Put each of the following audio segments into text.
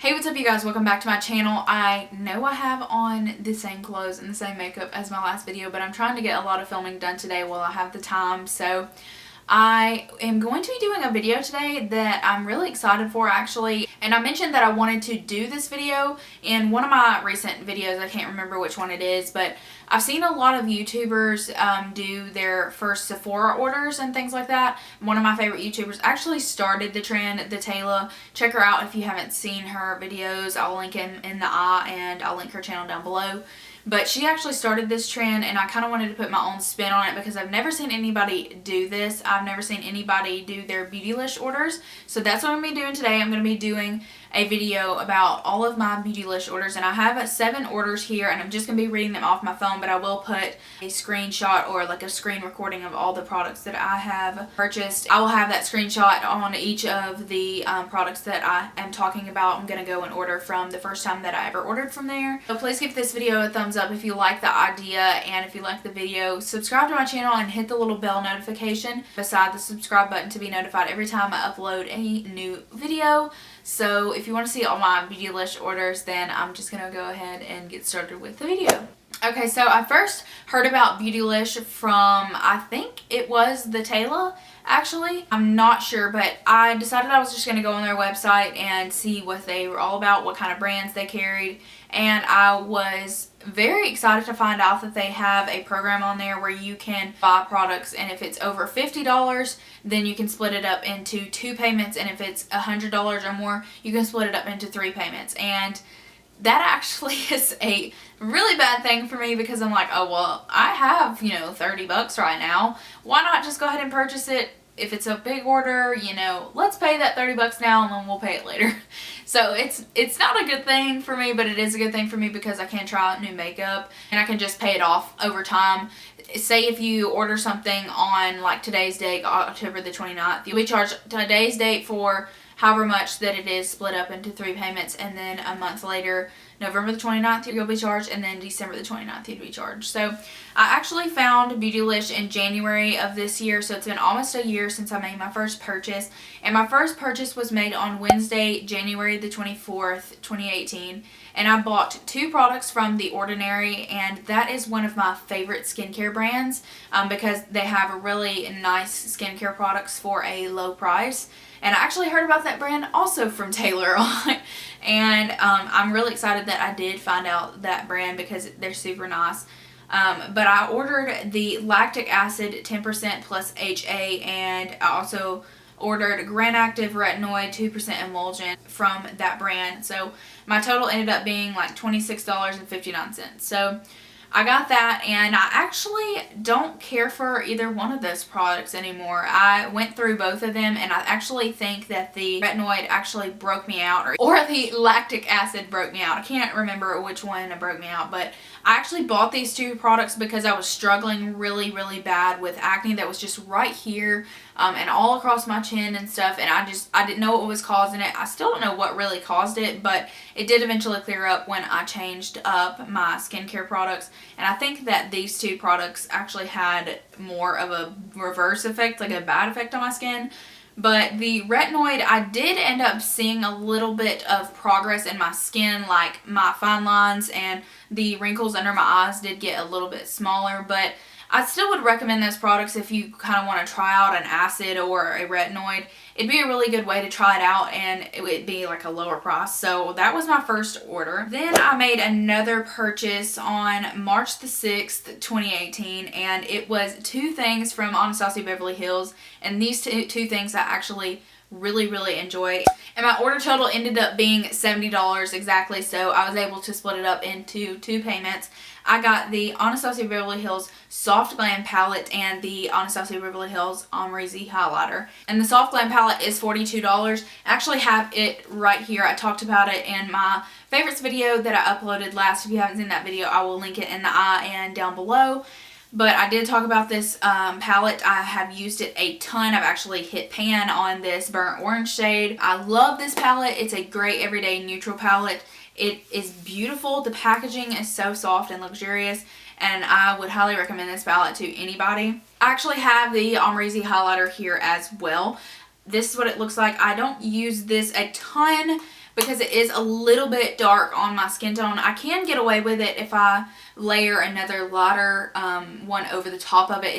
Hey, what's up you guys? Welcome back to my channel. I know I have on the same clothes and the same makeup as my last video, but I'm trying to get a lot of filming done today while I have the time. So I am going to be doing a video today that I'm really excited for actually. And I mentioned that I wanted to do this video in one of my recent videos. I can't remember which one it is, but I've seen a lot of YouTubers do their first Sephora orders and things like that. One of my favorite YouTubers actually started the trend, Thataylaa. Check her out if you haven't seen her videos. I'll link them in the eye and I'll link her channel down below. But she actually started this trend and I kind of wanted to put my own spin on it because I've never seen anybody do this. I've never seen anybody do their Beautylish orders. So that's what I'm going to be doing today. I'm going to be doing a video about all of my Beautylish orders, and I have 7 orders here and I'm just going to be reading them off my phone, but I will put a screenshot or like a screen recording of all the products that I have purchased. I will have that screenshot on each of the products that I am talking about. I'm going to go and order from the first time that I ever ordered from there. So please give this video a thumbs up if you like the idea, and if you like the video, subscribe to my channel and hit the little bell notification beside the subscribe button to be notified every time I upload a new video. So if you want to see all my Beautylish orders, then I'm just going to go ahead and get started with the video. Okay, so I first heard about Beautylish from, I think it was the Thataylaa, actually. I'm not sure, but I decided I was just going to go on their website and see what they were all about, what kind of brands they carried, and I was very excited to find out that they have a program on there where you can buy products, and if it's over $50 then you can split it up into 2 payments, and if it's $100 or more you can split it up into 3 payments. And that actually is a really bad thing for me because I'm like, oh well, I have, you know, 30 bucks right now. Why not just go ahead and purchase it? If it's a big order, you know, let's pay that 30 bucks now and then we'll pay it later. So it's not a good thing for me, but it is a good thing for me because I can try out new makeup and I can just pay it off over time. Say if you order something on like today's date, October the 29th, you'll be charged today's date for however much that it is split up into 3 payments, and then a month later, November the 29th, you'll be charged, and then December the 29th, you'd be charged. So I actually found Beautylish in January of this year, so it's been almost a year since I made my first purchase, and my first purchase was made on Wednesday, January the 24th, 2018, and I bought 2 products from The Ordinary, and that is one of my favorite skincare brands because they have really nice skincare products for a low price. And I actually heard about that brand also from Thataylaa. And I'm really excited that I did find out that brand because they're super nice. But I ordered the lactic acid 10% plus HA, and I also ordered Grand Active Retinoid 2% emulsion from that brand. So my total ended up being like $26.59. So I got that, and I actually don't care for either one of those products anymore. I went through both of them, and I actually think that the retinoid actually broke me out, or the lactic acid broke me out. I can't remember which one broke me out, but I actually bought these 2 products because I was struggling really bad with acne that was just right here and all across my chin and stuff, and I didn't know what was causing it. I still don't know what really caused it, but it did eventually clear up when I changed up my skincare products. And I think that these 2 products actually had more of a reverse effect, like a bad effect on my skin. But the retinoid, I did end up seeing a little bit of progress in my skin, like my fine lines and the wrinkles under my eyes did get a little bit smaller. But I still would recommend those products if you kind of want to try out an acid or a retinoid. It'd be a really good way to try it out, and it would be like a lower price. So that was my first order. Then I made another purchase on March the 6th, 2018, and it was 2 things from Anastasia Beverly Hills, and these two things I actually really enjoy. And my order total ended up being $70 exactly, so I was able to split it up into 2 payments. I got the Anastasia Beverly Hills Soft Glam Palette and the Anastasia Beverly Hills Ombre Z Highlighter. And the Soft Glam Palette is $42. I actually have it right here. I talked about it in my favorites video that I uploaded last. If you haven't seen that video, I will link it in the eye and down below. But I did talk about this palette. I have used it a ton. I've actually hit pan on this burnt orange shade. I love this palette. It's a great everyday neutral palette. It is beautiful. The packaging is so soft and luxurious, and I would highly recommend this palette to anybody. I actually have the Ombre Z highlighter here as well. This is what it looks like. I don't use this a ton, because it is a little bit dark on my skin tone. I can get away with it if I layer another lighter one over the top of it.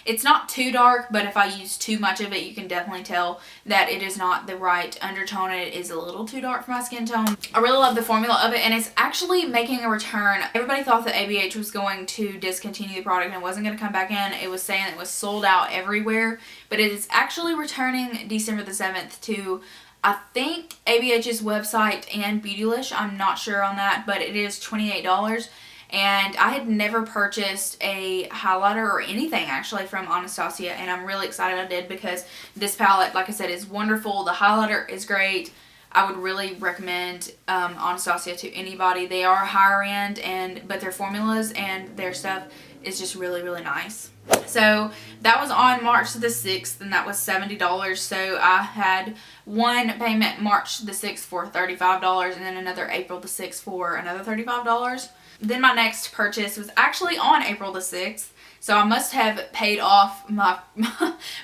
It's not too dark, but if I use too much of it, you can definitely tell that it is not the right undertone. It is a little too dark for my skin tone. I really love the formula of it, and it's actually making a return. Everybody thought that ABH was going to discontinue the product and it wasn't going to come back in. It was saying it was sold out everywhere, but it is actually returning December the 7th to, I think, ABH's website and Beautylish. I'm not sure on that, but it is $28. And I had never purchased a highlighter or anything actually from Anastasia, and I'm really excited I did, because this palette, like I said, is wonderful. The highlighter is great. I would really recommend Anastasia to anybody. They are higher end, but their formulas and their stuff is just really, really nice. So that was on March the 6th, and that was $70. So I had one payment March the 6th for $35, and then another April the 6th for another $35. Then my next purchase was actually on April the 6th. So I must have paid off my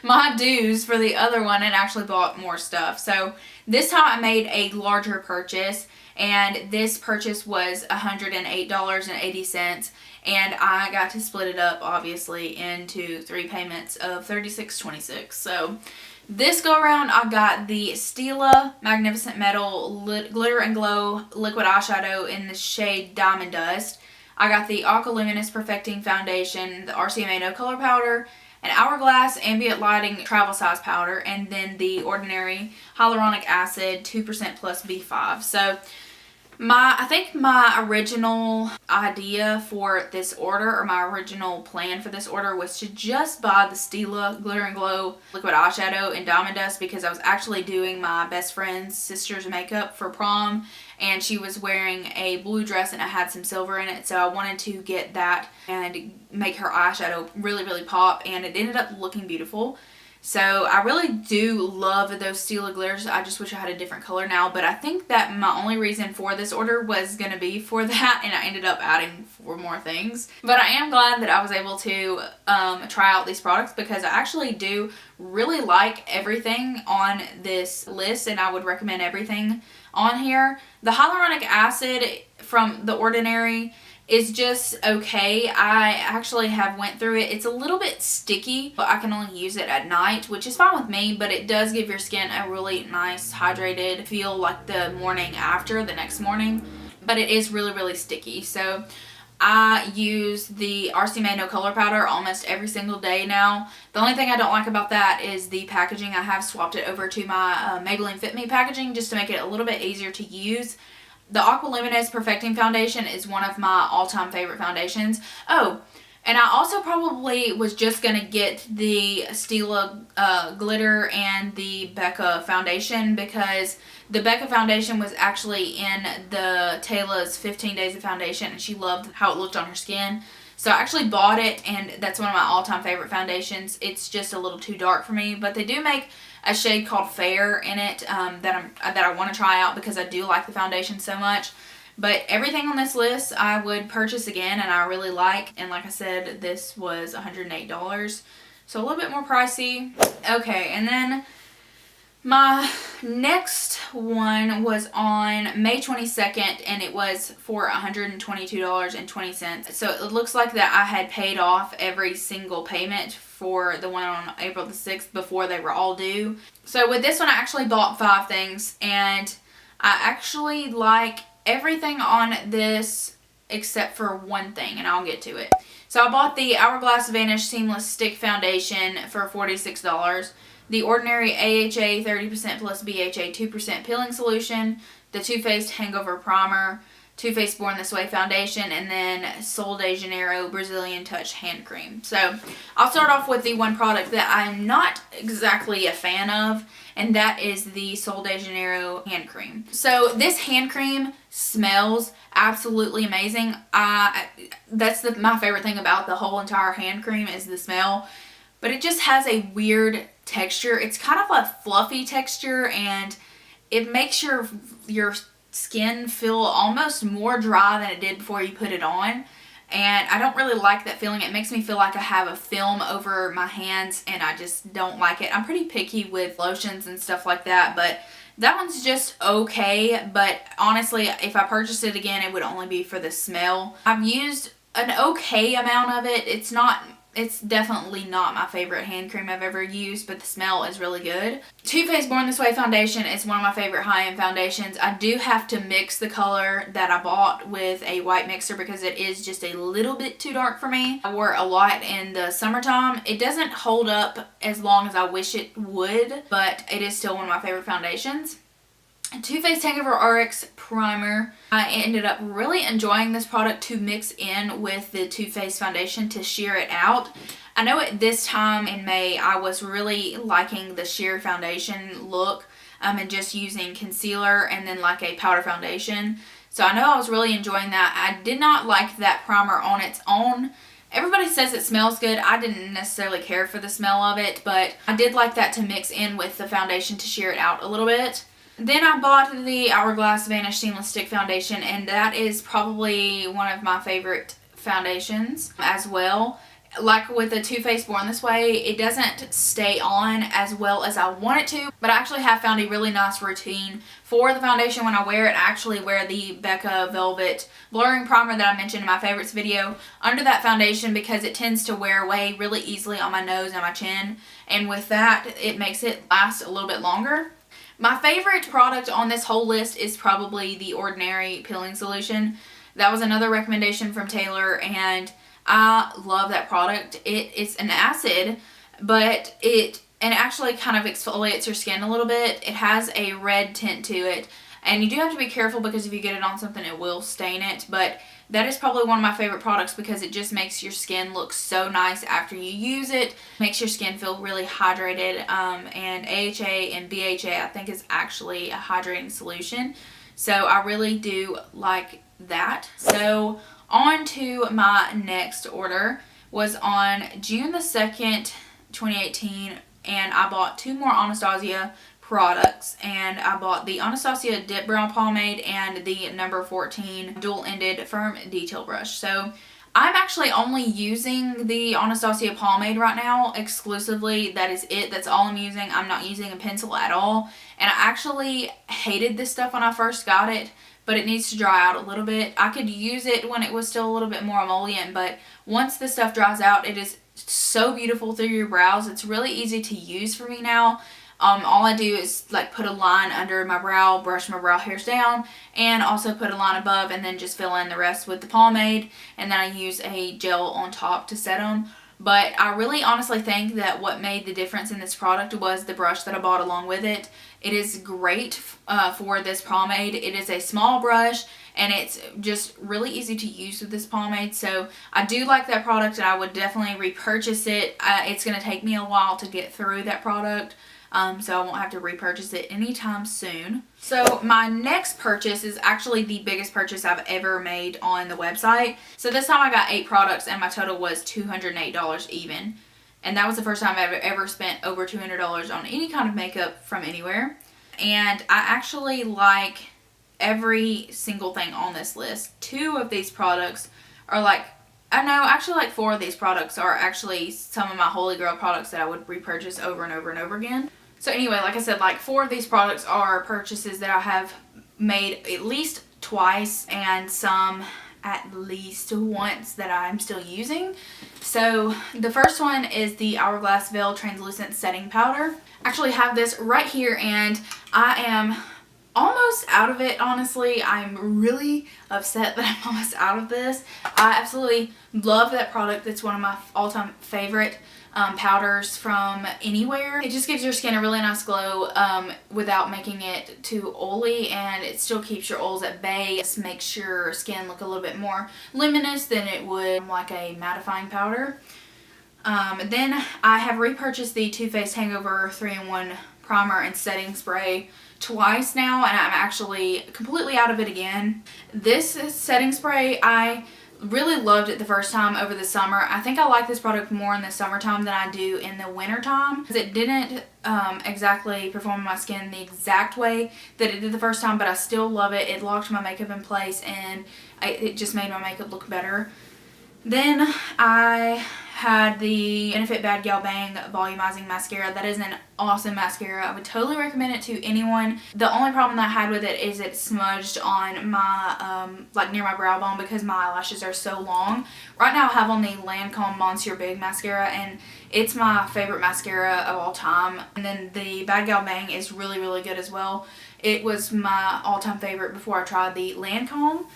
my dues for the other one and actually bought more stuff. So this time I made a larger purchase, and this purchase was $108.80, and I got to split it up obviously into 3 payments of $36.26. So this go around I got the Stila Magnificent Metal Glitter and Glow Liquid Eyeshadow in the shade Diamond Dust. I got the Aqua Luminous Perfecting Foundation, the RCMA No Color Powder, an Hourglass Ambient Lighting Travel Size Powder, and then the Ordinary Hyaluronic Acid 2% plus B5. So I think my original idea for this order, or my original plan for this order, was to just buy the Stila Glitter and Glow Liquid Eyeshadow in Diamond Dust, because I was actually doing my best friend's sister's makeup for prom, and she was wearing a blue dress and it had some silver in it, so I wanted to get that and make her eyeshadow really, really pop, and it ended up looking beautiful. So I really do love those Stila glitters. I just wish I had a different color now, but I think that my only reason for this order was going to be for that, and I ended up adding 4 more things. But I am glad that I was able to try out these products, because I actually do really like everything on this list, and I would recommend everything on here. The hyaluronic acid from The Ordinary is just okay. I actually have went through it. It's a little bit sticky, but I can only use it at night, which is fine with me, but it does give your skin a really nice hydrated feel like the morning after, the next morning, but it is really, really sticky. So I use the RCMA No Color Powder almost every single day now. The only thing I don't like about that is the packaging. I have swapped it over to my Maybelline Fit Me packaging just to make it a little bit easier to use. The Aqua Luminous Perfecting Foundation is one of my all-time favorite foundations. Oh, and I also probably was just going to get the Stila glitter and the Becca foundation, because the Becca foundation was actually in the Thaylaa's 15 Days of Foundation, and she loved how it looked on her skin. So I actually bought it, and that's one of my all-time favorite foundations. It's just a little too dark for me, but they do make a shade called Fair in it that I want to try out, because I do like the foundation so much. But everything on this list I would purchase again, and I really like. And like I said, this was $108, so a little bit more pricey. Okay, and then my next one was on May 22nd, and it was for $122.20. So it looks like that I had paid off every single payment for the one on April the 6th before they were all due. So with this one, I actually bought 5 things, and I actually like everything on this except for one thing, and I'll get to it. So I bought the Hourglass Vanish Seamless Stick Foundation for $46. The Ordinary AHA 30% plus BHA 2% peeling solution, the Too Faced Hangover Primer, Too Faced Born This Way Foundation, and then Sol de Janeiro Brazilian Touch Hand Cream. So I'll start off with the one product that I'm not exactly a fan of, and that is the Sol de Janeiro hand cream. So this hand cream smells absolutely amazing. That's my favorite thing about the whole entire hand cream is the smell, but it just has a weird texture. It's kind of a fluffy texture, and it makes your skin feel almost more dry than it did before you put it on, and I don't really like that feeling. It makes me feel like I have a film over my hands, and I just don't like it. I'm pretty picky with lotions and stuff like that, but That one's just okay, but honestly, if I purchased it again, it would only be for the smell. I've used an okay amount of it. It's definitely not my favorite hand cream I've ever used, but the smell is really good. Too Faced Born This Way foundation is one of my favorite high-end foundations. I do have to mix the color that I bought with a white mixer because it is just a little bit too dark for me. I wore it a lot in the summertime. It doesn't hold up as long as I wish it would, but it is still one of my favorite foundations. Too Faced Hangover RX Primer. I ended up really enjoying this product to mix in with the Too Faced foundation to sheer it out. I know at this time in May I was really liking the sheer foundation look and just using concealer and then like a powder foundation. So I know I was really enjoying that. I did not like that primer on its own. Everybody says it smells good. I didn't necessarily care for the smell of it, but I did like that to mix in with the foundation to sheer it out a little bit. Then I bought the Hourglass Vanish Seamless Stick Foundation, and that is probably one of my favorite foundations as well. Like with the Too Faced Born This Way, it doesn't stay on as well as I want it to, but I actually have found a really nice routine for the foundation when I wear it. I actually wear the Becca Velvet Blurring Primer that I mentioned in my favorites video under that foundation because it tends to wear away really easily on my nose and my chin, and with that, it makes it last a little bit longer. My favorite product on this whole list is probably the Ordinary Peeling Solution. That was another recommendation from Taylor, and I love that product. It's an acid, but it actually kind of exfoliates your skin a little bit. It has a red tint to it, and you do have to be careful because if you get it on something, it will stain it, but that is probably one of my favorite products because it just makes your skin look so nice after you use it. Makes your skin feel really hydrated, and AHA and BHA I think is actually a hydrating solution. So I really do like that. So on to my next order was on June the 2nd, 2018, and I bought two more Anastasia products, and I bought the Anastasia Dip Brow Pomade and the number 14 dual-ended firm detail brush. So I'm actually only using the Anastasia pomade right now exclusively. That is it. That's all I'm using. I'm not using a pencil at all, and I actually hated this stuff when I first got it, but it needs to dry out a little bit. I could use it when it was still a little bit more emollient, but once this stuff dries out, it is so beautiful through your brows. It's really easy to use for me now. All I do is like put a line under my brow, brush my brow hairs down, and also put a line above, and then just fill in the rest with the pomade, and then I use a gel on top to set them. But I really honestly think that what made the difference in this product was the brush that I bought along with it. It is great for this pomade. It is a small brush, and it's just really easy to use with this pomade. So I do like that product, and I would definitely repurchase it. It's going to take me a while to get through that product. So I won't have to repurchase it anytime soon. So my next purchase is actually the biggest purchase I've ever made on the website. So this time I got 8 products and my total was $208 even. And that was the first time I've ever spent over $200 on any kind of makeup from anywhere. And I actually like every single thing on this list. 2 of these products are like, I know, actually like 4 of these products are actually some of my Holy Grail products that I would repurchase over and over and over again. So anyway, like I said, like 4 of these products are purchases that I have made at least twice and some at least once that I'm still using. So the first one is the Hourglass Veil Translucent Setting Powder. I actually have this right here, and I am almost out of it, honestly. I'm really upset that I'm almost out of this. I absolutely love that product. It's one of my all-time favorite powders from anywhere. It just gives your skin a really nice glow without making it too oily, and it still keeps your oils at bay. It makes your skin look a little bit more luminous than it would like a mattifying powder. Then I have repurchased the Too Faced Hangover 3-in-1 Primer and Setting Spray twice now, and I'm actually completely out of it again. This setting spray, I really loved it the first time over the summer. I think I like this product more in the summertime than I do in the winter time, because it didn't exactly perform on my skin the exact way that it did the first time, but I still love it. It locked my makeup in place, and it just made my makeup look better. Then I had the Benefit Bad Gal Bang Volumizing Mascara. That is an awesome mascara. I would totally recommend it to anyone. The only problem that I had with it is it smudged on my, like near my brow bone because my eyelashes are so long. Right now I have on the Lancome Monsieur Big mascara, and it's my favorite mascara of all time. And then the Bad Gal Bang is really, really good as well. It was my all-time favorite before I tried the Lancome.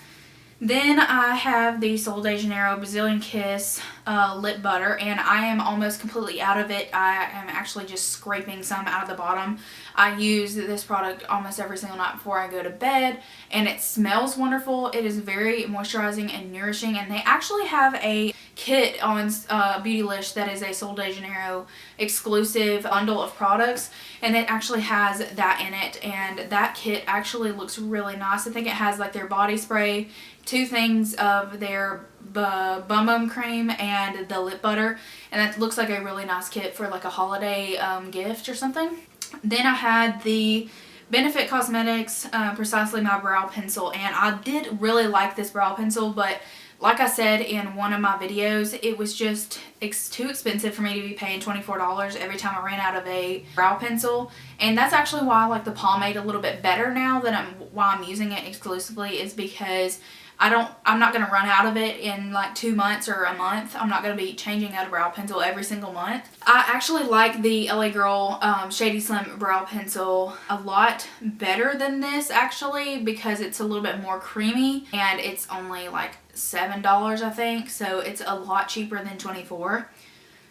Then I have the Sol de Janeiro Brazilian Kiss lip butter, and I am almost completely out of it. I am actually just scraping some out of the bottom. I use this product almost every single night before I go to bed, and it smells wonderful. It is very moisturizing and nourishing, and they actually have a kit on Beautylish that is a Sol de Janeiro exclusive bundle of products, and it actually has that in it, and that kit actually looks really nice. I think it has like their body spray, 2 things of their Bum Bum cream, and the lip butter, and that looks like a really nice kit for like a holiday gift or something. Then I had the Benefit Cosmetics Precisely My Brow Pencil, and I did really like this brow pencil, but like I said in one of my videos, it was just too expensive for me to be paying $24 every time I ran out of a brow pencil. And that's actually why I like the pomade a little bit better now why I'm using it exclusively, is because I'm not going to run out of it in like 2 months or a month. I'm not going to be changing out a brow pencil every single month. I actually like the LA Girl Shady Slim Brow Pencil a lot better than this actually, because it's a little bit more creamy, and it's only like $7 I think, so it's a lot cheaper than $24.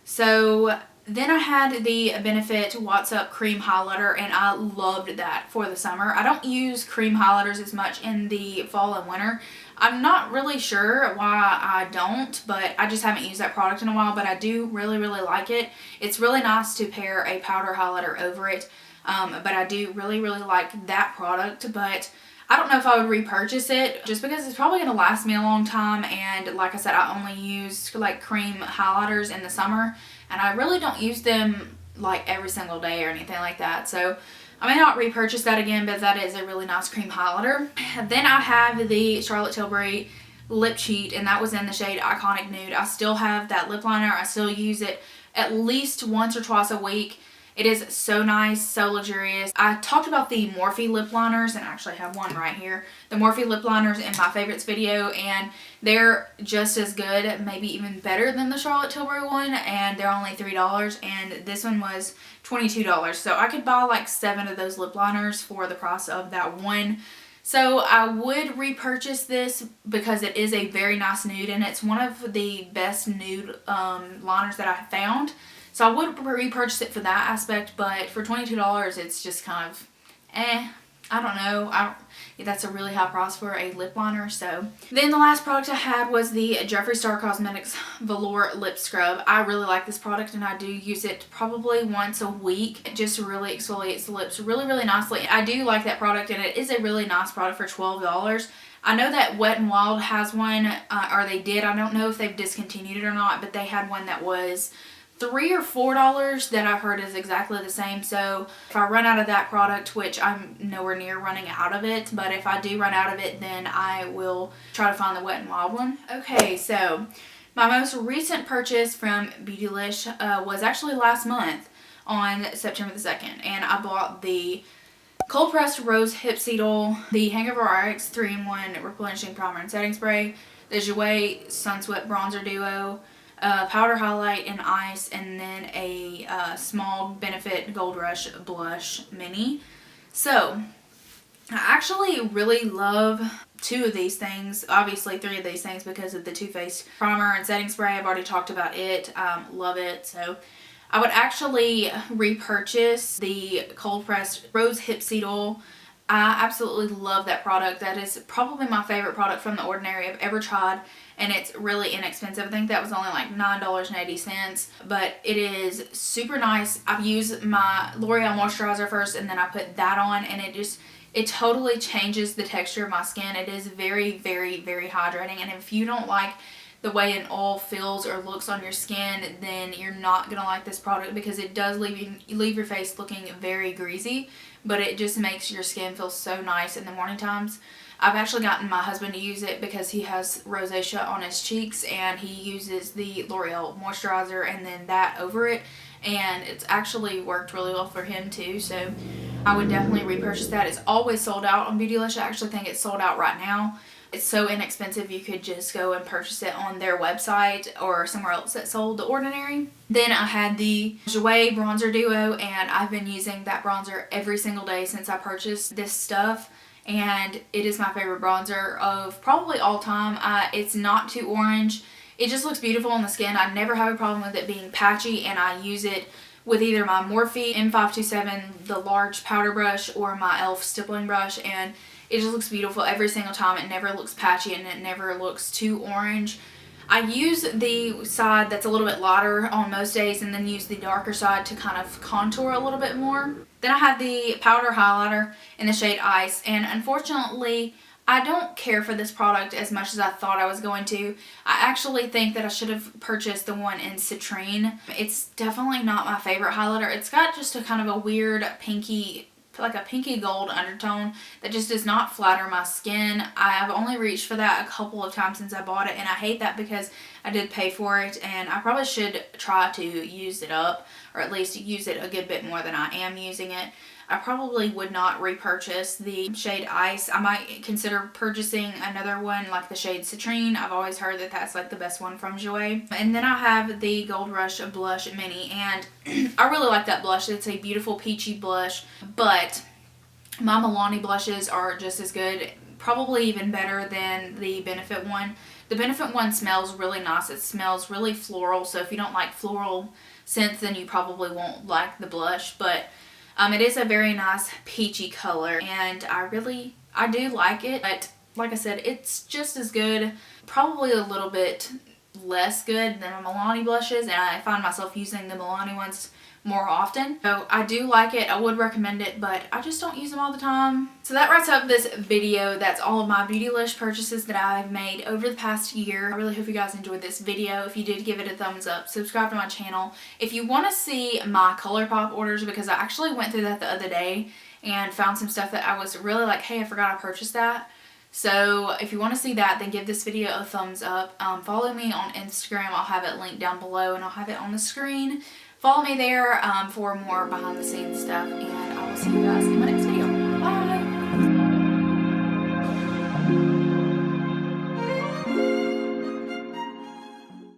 So then I had the Benefit What's Up Cream Highlighter, and I loved that for the summer. I don't use cream highlighters as much in the fall and winter. I'm not really sure why I don't, but I just haven't used that product in a while, but I do really, really like it. It's really nice to pair a powder highlighter over it, but I do really, really like that product, but I don't know if I would repurchase it just because it's probably going to last me a long time, and like I said, I only use like cream highlighters in the summer, and I really don't use them like every single day or anything like that, so I may not repurchase that again, but that is a really nice cream highlighter. Then I have the Charlotte Tilbury Lip Cheat, and that was in the shade Iconic Nude. I still have that lip liner. I still use it at least once or twice a week. It is so nice, so luxurious. I talked about the Morphe lip liners, and I actually have one right here. The Morphe lip liners in my favorites video, and they're just as good, maybe even better than the Charlotte Tilbury one, and they're only $3, and this one was $22. So I could buy like 7 of those lip liners for the price of that one. So I would repurchase this because it is a very nice nude, and it's one of the best nude liners that I found. So I would repurchase it for that aspect, but for $22, it's just kind of, I don't know. That's a really high price for a lip liner. So then the last product I had was the Jeffree Star Cosmetics Velour Lip Scrub. I really like this product, and I do use it probably once a week. It just really exfoliates the lips really, really nicely. I do like that product, and it is a really nice product for $12. I know that Wet n Wild has one, or they did. I don't know if they've discontinued it or not, but they had one that was $3 or $4 that I've heard is exactly the same. So if I run out of that product, which I'm nowhere near running out of it, but if I do run out of it, then I will try to find the Wet n Wild one. Okay, so my most recent purchase from Beautylish was actually last month on September the 2nd, and I bought the Cold Pressed Rose Hip Seed Oil, the Hangover RX 3-in-1 Replenishing Primer and Setting Spray, the Jouer Sunsweat Bronzer Duo, powder highlight and ice, and then a small Benefit Gold Rush blush mini. So I actually really love 2 of these things, obviously 3 of these things because of the Too Faced primer and setting spray. I've already talked about it. Love it. So I would actually repurchase the Cold Pressed Rose Hip Seed Oil. I absolutely love that product. That is probably my favorite product from The Ordinary I've ever tried, and it's really inexpensive. I think that was only like $9.80, but it is super nice. I've used my L'Oreal moisturizer first, and then I put that on, and it totally changes the texture of my skin. It is very, very, very hydrating, and if you don't like the way an oil feels or looks on your skin, then you're not gonna like this product, because it does leave your face looking very greasy, but it just makes your skin feel so nice in the morning times. I've actually gotten my husband to use it because he has rosacea on his cheeks, and he uses the L'Oreal moisturizer and then that over it, and it's actually worked really well for him too. So I would definitely repurchase that. It's always sold out on Beautylish. I actually think it's sold out right now. It's so inexpensive, you could just go and purchase it on their website or somewhere else that sold The Ordinary. Then I had the Jouer Bronzer Duo, and I've been using that bronzer every single day since I purchased this stuff. And it is my favorite bronzer of probably all time. It's not too orange. It just looks beautiful on the skin. I never have a problem with it being patchy, and I use it with either my Morphe M527, the large powder brush, or my e.l.f. stippling brush, and it just looks beautiful every single time. It never looks patchy, and it never looks too orange. I use the side that's a little bit lighter on most days, and then use the darker side to kind of contour a little bit more. Then I have the powder highlighter in the shade Ice, and unfortunately I don't care for this product as much as I thought I was going to. I actually think that I should have purchased the one in Citrine. It's definitely not my favorite highlighter. It's got just a kind of a weird pinky, like a pinky gold undertone that just does not flatter my skin. I've only reached for that a couple of times since I bought it, and I hate that because I did pay for it, and I probably should try to use it up, or at least use it a good bit more than I am using it. I probably would not repurchase the shade Ice. I might consider purchasing another one like the shade Citrine. I've always heard that that's like the best one from Jouer. And then I have the Gold Rush Blush Mini, and I really like that blush. It's a beautiful peachy blush, but my Milani blushes are just as good, probably even better than the Benefit one. The Benefit one smells really nice. It smells really floral, so if you don't like floral scents, then you probably won't like the blush, but it is a very nice peachy color, and I do like it, but like I said, it's just as good, probably a little bit less good than my Milani blushes, and I find myself using the Milani ones more often. So I do like it. I would recommend it, but I just don't use them all the time. So that wraps up this video. That's all of my Beautylish purchases that I've made over the past year. I really hope you guys enjoyed this video. If you did, give it a thumbs up. Subscribe to my channel. If you want to see my ColourPop orders, because I actually went through that the other day and found some stuff that I was really like, hey, I forgot I purchased that. So if you want to see that, then give this video a thumbs up. Follow me on Instagram. I'll have it linked down below, and I'll have it on the screen. Follow me there for more behind the scenes stuff, and I will see you guys in my next video.